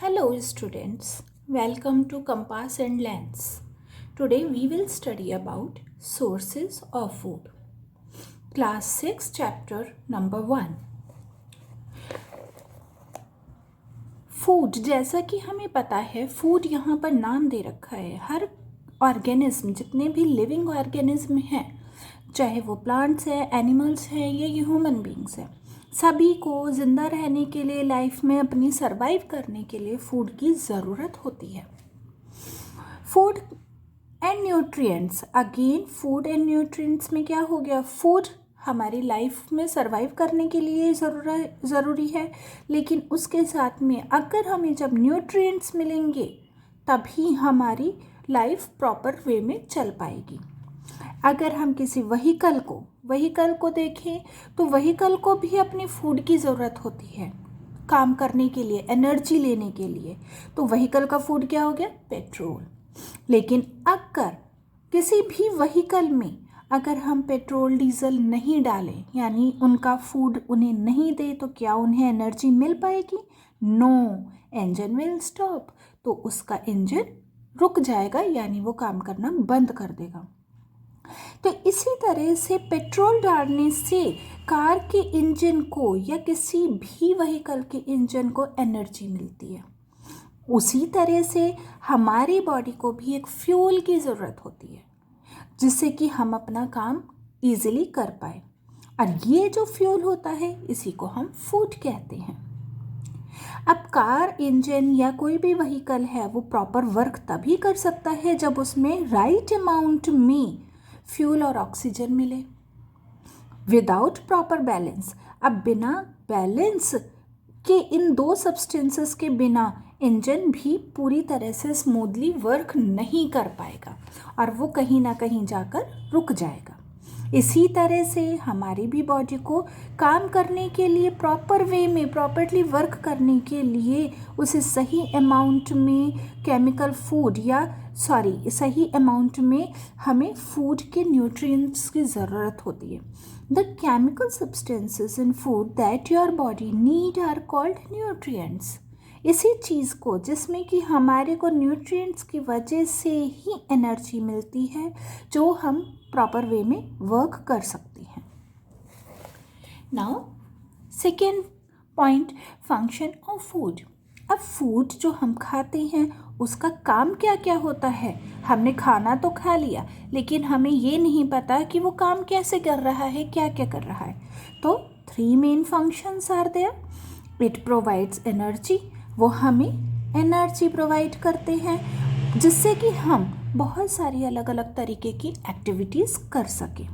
Hello students, welcome to Compass and Lens. Today we will study about sources of food. Class 6 chapter number 1. Food, जैसा कि हमें पता है food यहाँ पर नाम दे रखा है। हर ऑर्गेनिज्म, जितने भी लिविंग ऑर्गेनिज्म हैं, चाहे वो प्लांट्स हैं, एनिमल्स हैं या ह्यूमन बींग्स हैं, सभी को ज़िंदा रहने के लिए, लाइफ में अपनी सर्वाइव करने के लिए फूड की ज़रूरत होती है। Food and nutrients, again food and nutrients में क्या हो गया? फूड हमारी लाइफ में सर्वाइव करने के लिए ज़रूरी है, लेकिन उसके साथ में अगर हमें जब न्यूट्रिएंट्स मिलेंगे तभी हमारी लाइफ प्रॉपर वे में चल पाएगी। अगर हम किसी व्हीकल को देखें तो व्हीकल को भी अपनी फूड की ज़रूरत होती है काम करने के लिए, एनर्जी लेने के लिए। तो व्हीकल का फूड क्या हो गया? पेट्रोल। लेकिन अगर किसी भी व्हीकल में अगर हम पेट्रोल डीजल नहीं डालें, यानी उनका फूड उन्हें नहीं दे, तो क्या उन्हें एनर्जी मिल पाएगी? No, engine will stop. तो उसका इंजन रुक जाएगा, यानी वो काम करना बंद कर देगा। तो इसी तरह से पेट्रोल डालने से कार के इंजन को या किसी भी व्हीकल के इंजन को एनर्जी मिलती है। उसी तरह से हमारी बॉडी को भी एक फ्यूल की ज़रूरत होती है, जिससे कि हम अपना काम इजीली कर पाए। और ये जो फ्यूल होता है इसी को हम फूड कहते हैं। अब कार, इंजन या कोई भी व्हीकल है वो प्रॉपर वर्क तभी कर सकता है जब उसमें राइट अमाउंट में फ्यूल और ऑक्सीजन मिले। विदाउट प्रॉपर बैलेंस, अब बिना बैलेंस के इन दो सब्सटेंसेस के बिना इंजन भी पूरी तरह से स्मूथली वर्क नहीं कर पाएगा और वो कहीं ना कहीं जाकर रुक जाएगा। इसी तरह से हमारी भी बॉडी को काम करने के लिए, प्रॉपर वे में प्रॉपरली वर्क करने के लिए उसे सही अमाउंट में केमिकल फूड सही अमाउंट में हमें फूड के न्यूट्रिएंट्स की ज़रूरत होती है। The chemical substances in food that your body need are called nutrients. इसी चीज़ को, जिसमें कि हमारे को न्यूट्रिएंट्स की वजह से ही एनर्जी मिलती है, जो हम प्रॉपर वे में वर्क कर सकते हैं। Now second point, function of food. अब फूड जो हम खाते हैं उसका काम क्या क्या होता है? हमने खाना तो खा लिया, लेकिन हमें ये नहीं पता कि वो काम कैसे कर रहा है, क्या क्या कर रहा है। तो 3 main functions are there. It provides energy, वो हमें एनर्जी प्रोवाइड करते हैं जिससे कि हम बहुत सारी अलग अलग तरीके की एक्टिविटीज़ कर सकें।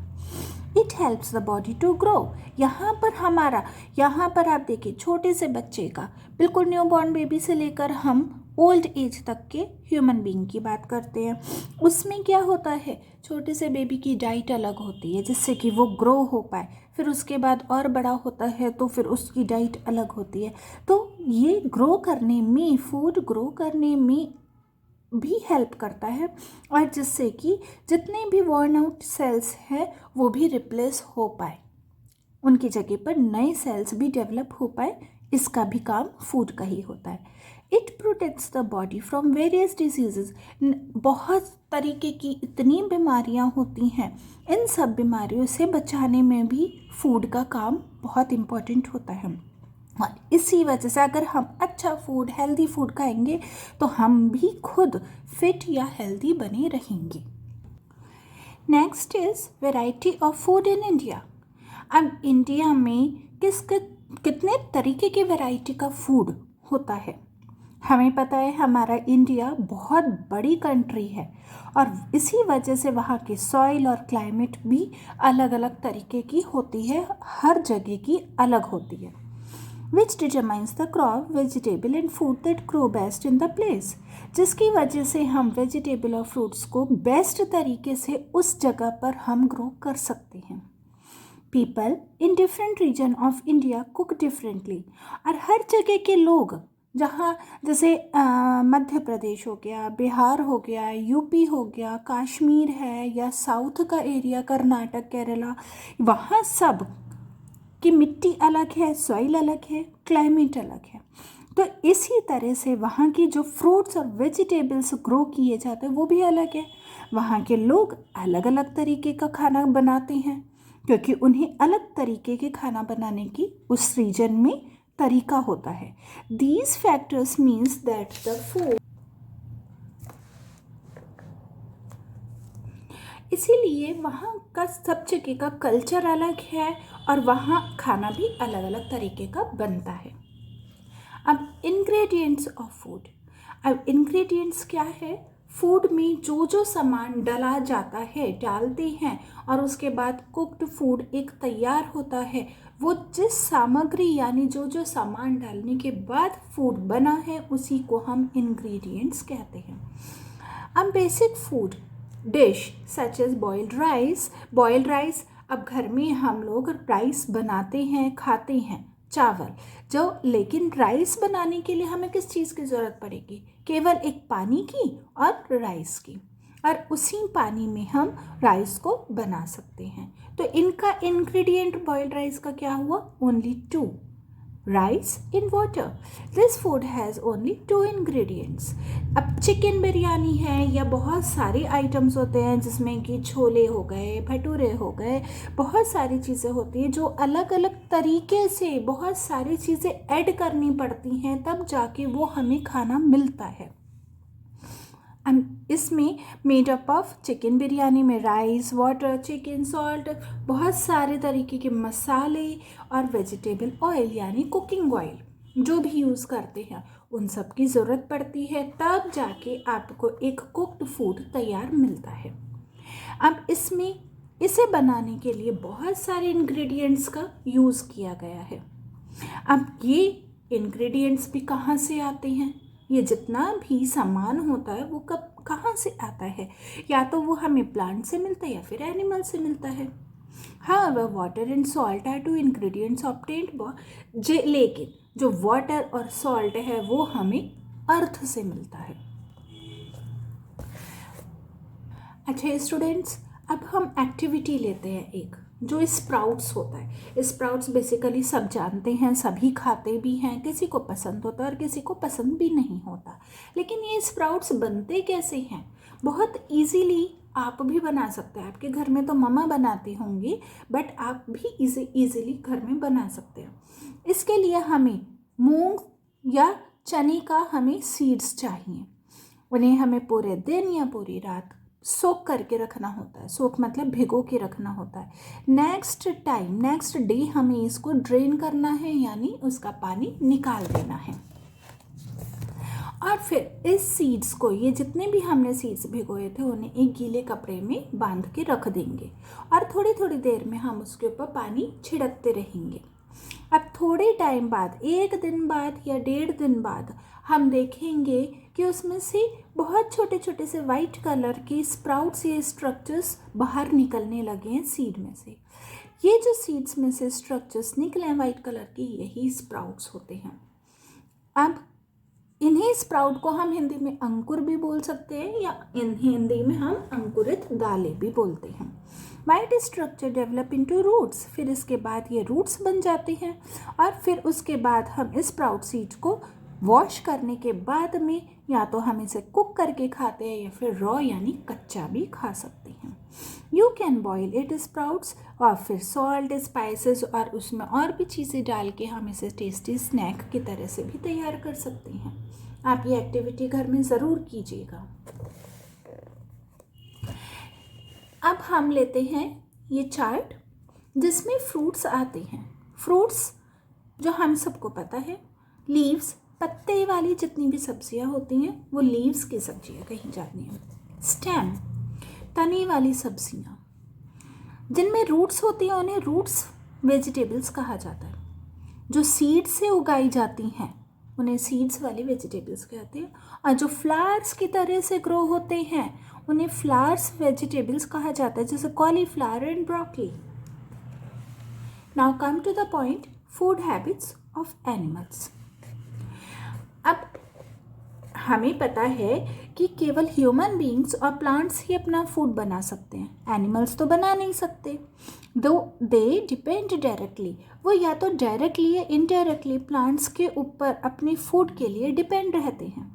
It helps the body to grow. यहाँ पर आप देखिए, छोटे से बच्चे का, बिल्कुल न्यूबॉर्न बेबी से लेकर हम ओल्ड एज तक के ह्यूमन बीइंग की बात करते हैं, उसमें क्या होता है, छोटे से बेबी की डाइट अलग होती है जिससे कि वो ग्रो हो पाए। फिर उसके बाद और बड़ा होता है तो फिर उसकी डाइट अलग होती है। तो ये ग्रो करने में, फूड ग्रो करने में भी हेल्प करता है, और जिससे कि जितने भी वर्न आउट सेल्स हैं वो भी रिप्लेस हो पाए, उनकी जगह पर नए सेल्स भी डेवलप हो पाए। इसका भी काम फूड का ही होता है। It protects the body from various diseases. बहुत तरीके की इतनी बीमारियां होती हैं, इन सब बीमारियों से बचाने में भी फूड का काम बहुत इम्पोर्टेंट होता है। और इसी वजह से अगर हम अच्छा फूड, हेल्दी फूड खाएंगे तो हम भी खुद फिट या हेल्दी बने रहेंगे। Next is variety of food in India. अब इंडिया में कितने तरीके की वैरायटी का फूड होता है? हमें पता है हमारा इंडिया बहुत बड़ी कंट्री है और इसी वजह से वहाँ के सॉइल और क्लाइमेट भी अलग अलग तरीके की होती है, हर जगह की अलग होती है। Which determines the crop, vegetable and food that grow best in the place. जिसकी वजह से हम वेजिटेबल और फ्रूट्स को बेस्ट तरीके से उस जगह पर हम ग्रो कर सकते हैं। People in different region of India cook differently. और हर जगह के लोग, जहाँ जैसे मध्य प्रदेश हो गया, बिहार हो गया, यूपी हो गया, कश्मीर है, या साउथ का एरिया, कर्नाटक, केरला, वहाँ सब की मिट्टी अलग है, सॉइल अलग है, क्लाइमेट अलग है। तो इसी तरह से वहाँ की जो फ्रूट्स और वेजिटेबल्स ग्रो किए जाते हैं वो भी अलग है। वहाँ के लोग अलग अलग तरीके का खाना बनाते हैं क्योंकि उन्हें अलग तरीके के खाना बनाने की उस रीजन में तरीका होता है। These factors means that the food, इसीलिए वहाँ का सब जगह का कल्चर अलग है और वहाँ खाना भी अलग अलग तरीके का बनता है। अब इंग्रेडिएंट्स ऑफ फूड, अब इंग्रेडिएंट्स क्या है? फूड में जो जो सामान डाला जाता है, डालते हैं और उसके बाद कुक्ड फूड एक तैयार होता है, वो जिस सामग्री यानी जो जो सामान डालने के बाद फूड बना है उसी को हम इंग्रेडिएंट्स कहते हैं। अब basic food dish such as boiled rice, अब घर में हम लोग राइस बनाते हैं, खाते हैं, चावल जो, लेकिन राइस बनाने के लिए हमें किस चीज़ की ज़रूरत पड़ेगी? केवल एक पानी की और राइस की, और उसी पानी में हम राइस को बना सकते हैं। तो इनका इंग्रेडिएंट बॉइल्ड राइस का क्या हुआ? Only 2, rice in water. This food has only 2 ingredients. अब चिकन बिरयानी है या बहुत सारे आइटम्स होते हैं जिसमें कि छोले हो गए, भटूरे हो गए, बहुत सारी चीज़ें होती हैं जो अलग अलग तरीके से बहुत सारी चीज़ें ऐड करनी पड़ती हैं तब जाके वो हमें खाना मिलता है। इसमें made up of chicken biryani में राइस, वाटर, चिकन, सॉल्ट, बहुत सारे तरीके के मसाले और वेजिटेबल ऑयल यानी कुकिंग ऑयल जो भी यूज़ करते हैं उन सब की ज़रूरत पड़ती है, तब जाके आपको एक कुक्ड फूड तैयार मिलता है। अब इसमें इसे बनाने के लिए बहुत सारे इंग्रेडिएंट्स का यूज़ किया गया है। अब ये इंग्रेडिएंट्स भी कहाँ से आते हैं? ये जितना भी सामान होता है वो कहाँ से आता है? या तो वो हमें प्लांट से मिलता है या फिर एनिमल से मिलता है। हाँ, वह water and salt are 2 ingredients obtained लेकिन जो वाटर और सॉल्ट है वो हमें अर्थ से मिलता है। अच्छा स्टूडेंट्स, अब हम एक्टिविटी लेते हैं एक, जो स्प्राउट्स होता है। स्प्राउट्स बेसिकली सब जानते हैं, सभी खाते भी हैं, किसी को पसंद होता है और किसी को पसंद भी नहीं होता। लेकिन ये स्प्राउट्स बनते कैसे हैं? बहुत इजीली आप भी बना सकते हैं। आपके घर में तो मम्मा बनाती होंगी, बट आप भी इजीली घर में बना सकते हैं। इसके लिए हमें मूंग या चने का हमें सीड्स चाहिए। उन्हें हमें पूरे दिन या पूरी रात सोक करके रखना होता है। सोक मतलब भिगो के रखना होता है। नेक्स्ट डे हमें इसको ड्रेन करना है यानी उसका पानी निकाल देना है। और फिर इस सीड्स को, ये जितने भी हमने सीड्स भिगोए थे उन्हें एक गीले कपड़े में बांध के रख देंगे और थोड़ी थोड़ी देर में हम उसके ऊपर पानी छिड़कते रहेंगे। अब थोड़े टाइम बाद, 1 दिन बाद या 1.5 दिन बाद हम देखेंगे कि उसमें से बहुत छोटे छोटे से वाइट कलर के स्प्राउट्स या स्ट्रक्चर्स बाहर निकलने लगे हैं सीड में से। ये जो सीड्स में से स्ट्रक्चर्स निकले हैं वाइट कलर के, यही स्प्राउट्स होते हैं। अब इन्हीं स्प्राउट को हम हिंदी में अंकुर भी बोल सकते हैं या हिंदी में हम अंकुरित दालें भी बोलते हैं। White structure develop into roots, फिर इसके बाद ये रूट्स बन जाते हैं और फिर उसके बाद हम स्प्राउट सीड को वॉश करने के बाद में या तो हम इसे कुक करके खाते हैं या फिर रॉ यानी कच्चा भी खा सकते हैं। You can boil it sprouts और फिर सॉल्ट, स्पाइसेस और उसमें और भी चीज़ें डाल के हम इसे टेस्टी स्नैक की तरह से भी तैयार कर सकते हैं। आप ये एक्टिविटी घर में ज़रूर कीजिएगा। अब हम लेते हैं ये चार्ट जिसमें फ्रूट्स आते हैं। फ्रूट्स जो हम सबको पता है, लीव्स, पत्ते वाली जितनी भी सब्जियां होती हैं वो लीव्स की सब्जियां कही जाती हैं। स्टेम, तने वाली सब्जियां। जिनमें रूट्स होती हैं उन्हें रूट्स वेजिटेबल्स कहा जाता है। जो सीड से उगाई जाती हैं उन्हें सीड्स वाली वेजिटेबल्स कहते हैं और जो फ्लावर्स की तरह से ग्रो होते हैं उन्हें फ्लावर्स वेजिटेबल्स कहा जाता है, जैसे cauliflower and broccoli. Now come to the point, food habits of animals. अब हमें पता है कि केवल ह्यूमन बीइंग्स और प्लांट्स ही अपना फूड बना सकते हैं, एनिमल्स तो बना नहीं सकते। दो दे डिपेंड डायरेक्टली, वो या तो डायरेक्टली या इनडायरेक्टली प्लांट्स के ऊपर अपने फूड के लिए डिपेंड रहते हैं।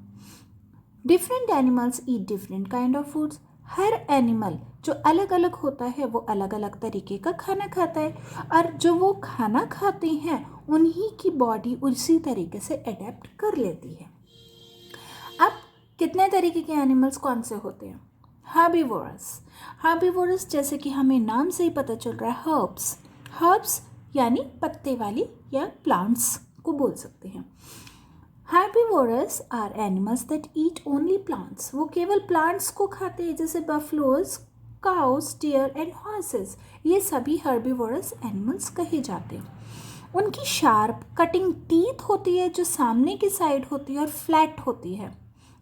Different animals eat different kind of foods. Her animal जो अलग अलग होता है वो अलग अलग तरीके का खाना खाता है, और जो वो खाना खाते हैं उन्हीं की बॉडी उसी तरीके से अडेप्ट कर लेती है। अब कितने तरीके के एनिमल्स कौन से होते हैं? हर्बीवोरस। हर्बीवोरस जैसे कि हमें नाम से ही पता चल रहा है, हर्ब्स। हर्ब्स यानी पत्ते वाली या प्लांट्स को बोल सकते हैं। Herbivorous are animals that eat only plants. वो केवल प्लांट्स को खाते हैं, जैसे buffaloes, cows, deer and horses. ये सभी हर्बीवोरस एनिमल्स कहे जाते हैं। उनकी शार्प कटिंग टीथ होती है जो सामने की साइड होती है और फ्लैट होती है,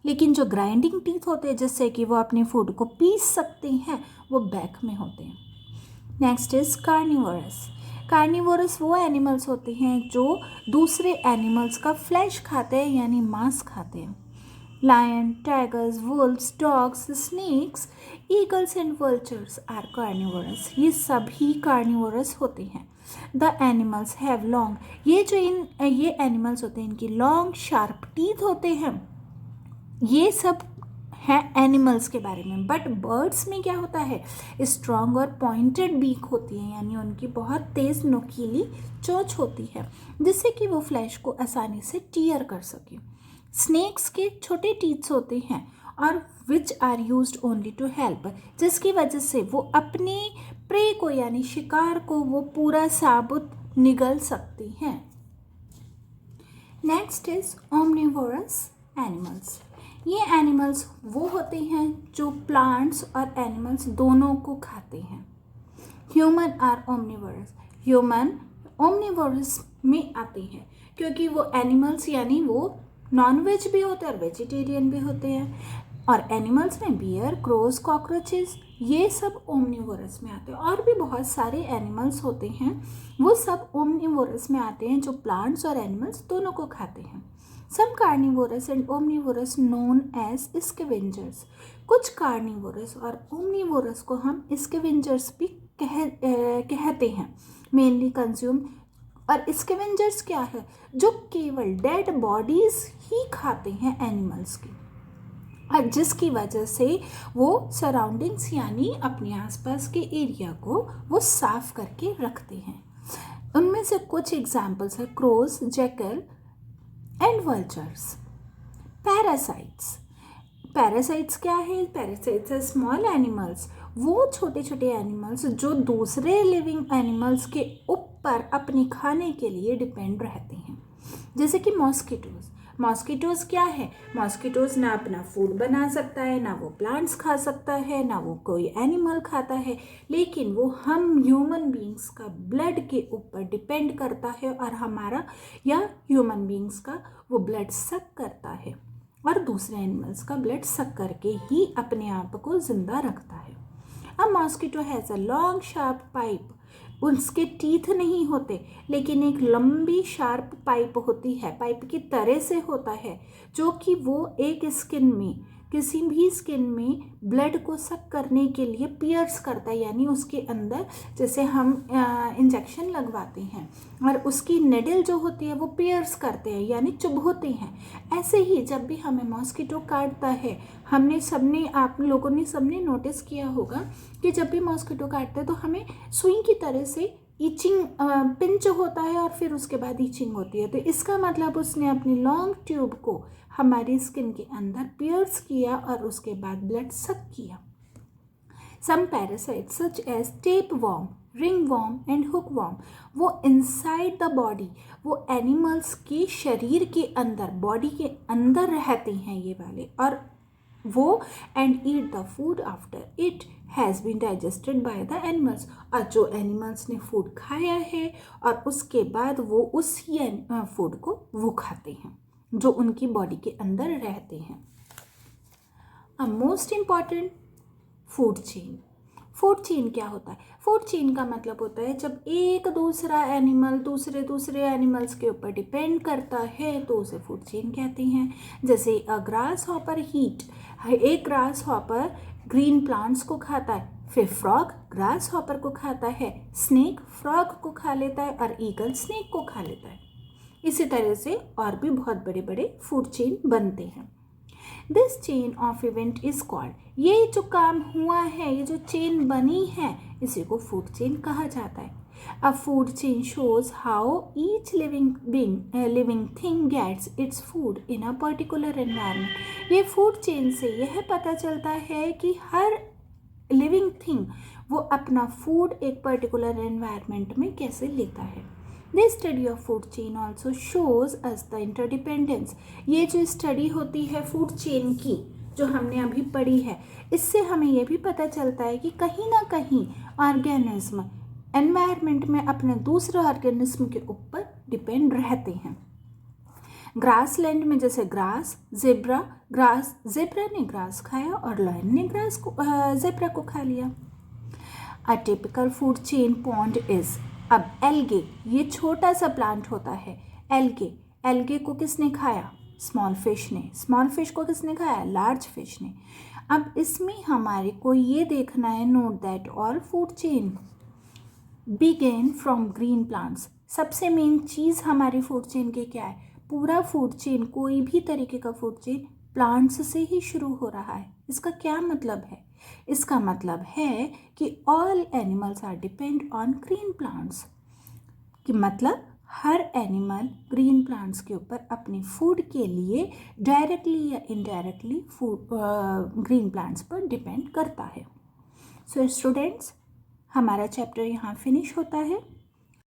लेकिन जो ग्राइंडिंग टीथ होते हैं जिससे कि वो अपने फूड को पीस सकते हैं वो बैक में होते हैं। Next is carnivorous. कार्निवोरस वो एनिमल्स होते हैं जो दूसरे एनिमल्स का फ्लैश खाते हैं यानी मांस खाते हैं। Lion, tigers, wolves, dogs, snakes, eagles and vultures are carnivorous. ये सभी कार्निवोरस होते हैं। द एनिमल्स हैव लॉन्ग, ये एनिमल्स होते हैं, इनकी लॉन्ग शार्प टीथ होते हैं। ये सब है एनिमल्स के बारे में। बट बर्ड्स में क्या होता है, स्ट्रॉन्ग और पॉइंटेड बीक होती है, यानी उनकी बहुत तेज़ नुकीली चोंच होती है जिससे कि वो फ्लैश को आसानी से टीयर कर सके। स्नेक्स के छोटे टीथ्स होते हैं और which are used only to help, जिसकी वजह से वो अपने प्रे को यानी शिकार को वो पूरा साबुत निगल सकती हैं। Next is omnivorous animals. ये एनिमल्स वो होते हैं जो प्लांट्स और एनिमल्स दोनों को खाते हैं। Human are omnivorous. Human omnivorous में आते हैं क्योंकि वो एनिमल्स यानी वो नॉन वेज भी होते हैं और वेजिटेरियन भी होते हैं। और एनिमल्स में बियर, क्रोज, कॉकरोचेस ये सब ओमनिवोरस में आते हैं। और भी बहुत सारे एनिमल्स होते हैं वो सब ओमनिवोरस में आते हैं जो प्लांट्स और एनिमल्स दोनों को खाते हैं। Some carnivorous and omnivorous known as scavengers. कुछ कार्निवोरस और ओमनिवोरस को हम स्कैवेंजर्स भी कहते हैं। Mainly consume. और स्कैवेंजर्स क्या है, जो केवल डेड बॉडीज ही खाते हैं एनिमल्स की, और जिसकी वजह से वो सराउंडिंग्स यानी अपने आसपास के एरिया को वो साफ करके रखते हैं। उनमें से कुछ एग्जाम्पल्स है crows, jackal and vultures. Parasites. Parasites क्या है? पैरासाइट्स है स्मॉल एनिमल्स, वो छोटे छोटे एनिमल्स जो दूसरे लिविंग एनिमल्स के ऊपर अपने खाने के लिए डिपेंड रहते हैं, जैसे कि मॉस्किटोज। मॉस्किटोज क्या है? मॉस्किटोज ना अपना फूड बना सकता है, ना वो प्लांट्स खा सकता है, ना वो कोई एनिमल खाता है, लेकिन वो हम ह्यूमन बीइंग्स का ब्लड के ऊपर डिपेंड करता है और हमारा या ह्यूमन बीइंग्स का वो ब्लड सक करता है और दूसरे एनिमल्स का ब्लड सक करके ही अपने आप को जिंदा रखता है। अब mosquito has a long sharp pipe. उसके टीथ नहीं होते लेकिन एक लंबी शार्प पाइप होती है, पाइप की तरह से होता है, जो कि वो एक स्किन में, किसी भी स्किन में ब्लड को सक करने के लिए पियर्स करता है, यानी उसके अंदर जैसे हम इंजेक्शन लगवाते हैं और उसकी नेडल जो होती है वो पियर्स करते हैं यानी चुभोते हैं। ऐसे ही जब भी हमें मॉस्किटो काटता है, आप लोगों ने सबने नोटिस किया होगा कि जब भी मॉस्किटो काटता है तो हमें सुई की तरह से ईचिंग पिंच होता है और फिर उसके बाद ईचिंग होती है। तो इसका मतलब उसने अपनी लॉन्ग ट्यूब को हमारी स्किन के अंदर पियर्स किया और उसके बाद ब्लड सक किया। Some parasites such as tape worm, ring worm and hook worm, वो इनसाइड द बॉडी, वो एनिमल्स के शरीर के अंदर, बॉडी के अंदर रहते हैं ये वाले, और वो and eat the food after it has been digested by the animals, और जो एनिमल्स ने फूड खाया है और उसके बाद वो उसी फूड को वो खाते हैं जो उनकी बॉडी के अंदर रहते हैं। A most important food chain. Food chain क्या होता है? फूड चेन का मतलब होता है जब एक दूसरा एनिमल दूसरे एनिमल्स के ऊपर डिपेंड करता है तो उसे फूड चेन कहते हैं। जैसे अ ग्रास हॉपर हीट, एक ग्रास हॉपर ग्रीन प्लांट्स को खाता है, फिर फ्रॉग ग्रास हॉपर को खाता है, स्नेक फ्रॉग को खा लेता है और ईगल स्नेक को खा लेता है। इसी तरह से और भी बहुत बड़े बड़े फूड चेन बनते हैं। This chain of event is called, ये जो काम हुआ है, ये जो चेन बनी है, इसी को फूड चेन कहा जाता है। A food chain shows how each living thing gets its food in a particular environment. ये फूड चेन से यह पता चलता है कि हर लिविंग थिंग वो अपना फूड एक पर्टिकुलर एनवायरनमेंट में कैसे लेता है। The study of food chain also shows us the interdependence. ये जो स्टडी होती है फूड चेन की, जो हमने अभी पढ़ी है, इससे हमें यह भी पता चलता है कि कहीं ना कहीं ऑर्गेनिज्म एनवायरनमेंट में अपने दूसरे ऑर्गेनिज्म के ऊपर डिपेंड रहते हैं। ग्रासलैंड में जैसे ग्रास जेब्रा ने ग्रास खाया और लायन ने ग्रास को जेब्रा को खा लिया। A typical food chain pond is, अब एल्गे, ये छोटा सा प्लांट होता है। एल्गे को किसने खाया? स्मॉल फिश ने। स्मॉल फिश को किसने खाया? लार्ज फिश ने। अब इसमें हमारे को ये देखना है, note that all food chain begin from green plants. सबसे मेन चीज़ हमारी फूड चेन के क्या है? पूरा फूड चेन, कोई भी तरीके का फूड चेन प्लांट्स से ही शुरू हो रहा है। इसका क्या मतलब है? इसका मतलब है कि all animals are depend on green plants, कि मतलब हर एनिमल ग्रीन प्लांट्स के ऊपर अपने फूड के लिए डायरेक्टली या इनडायरेक्टली फूड ग्रीन प्लांट्स पर डिपेंड करता है। सो स्टूडेंट्स, हमारा चैप्टर यहाँ फिनिश होता है।